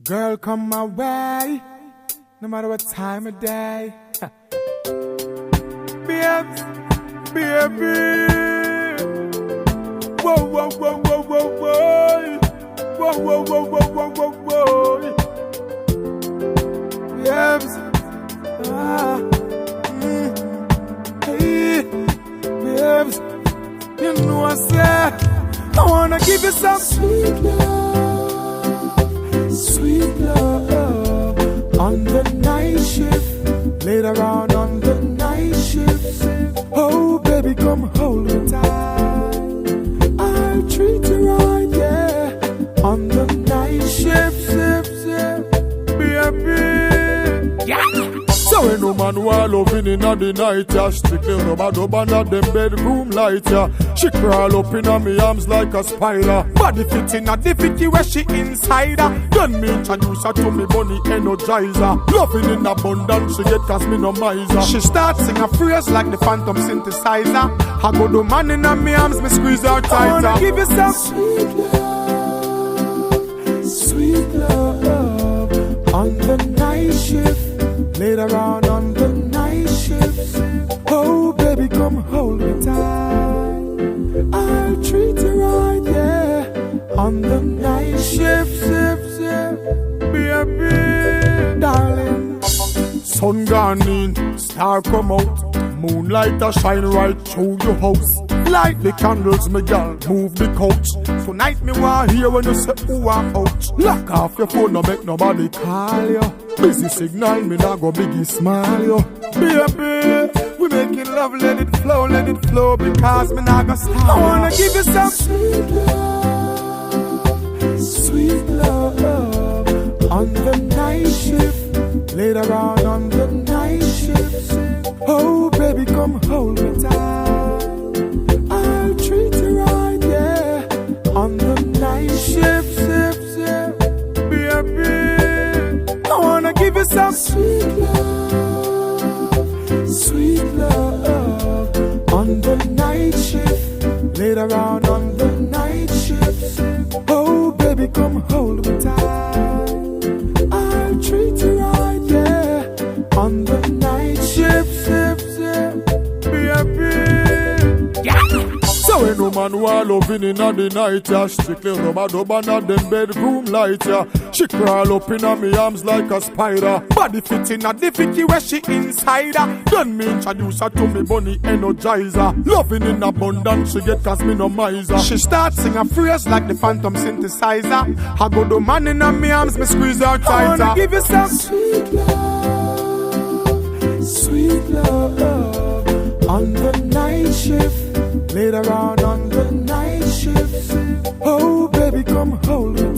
Girl, come my way, no matter what time of day. Vybz, baby. Whoa, whoa, whoa, whoa, whoa, whoa. Whoa, whoa, whoa, whoa, whoa, whoa, whoa. Vybz, hey, Vybz, you know I said I wanna give you some sweet love on the night shift, later on the night shift. Oh baby, come hold me tight, I'll treat you right, yeah, on the night shift, baby, yeah. So when no man want loving in the night, yeah, strictly rubber under them bedroom light, yeah. She crawl up in me arms like a spider. Body fit in the fitty where she inside her. Then me introduce her to me bunny energizer. Loving in abundance she get cause me no miser. She start sing a phrase like the phantom synthesizer. I go do man in me arms, me squeeze her tighter. I wanna give you some sweet love on the night shift, later on the night shift. Oh baby, come hold me tight, I'll treat you right, yeah, on the night shift, baby, darling. Sun gone in, star come out, moonlight a shine right through your house. Light the candles, me gal, move the couch. Tonight me want hear when you say ooh and ouch. Lock off your phone, no make nobody call you. Busy signal, me not go biggie smile you. Baby, we making love, let it flow, because me not go stop. I wanna give you some sweet love on the night shift, later on the night shift. Oh baby, come hold me tight, I'll treat you right, yeah, on the night shift, baby. I wanna give you some sweet love on the night shift, later on the night shift. Oh baby, come hold me tight, I'll treat you right, yeah, on the night shift, baby, yeah. So when no man want loving in the night, yeah, strictly rubber under them bedroom light, yeah. She crawl up in me arms like a spider. Body fit in the fitty where she inside her. Then me introduce her to me bunny energizer. Loving in abundance she get cause me no miser. She start sing a phrase like the phantom synthesizer. I go do man in me arms, me squeeze her tighter. I wanna give you some sweet love on the night shift, later on the night shift. Oh baby, come hold me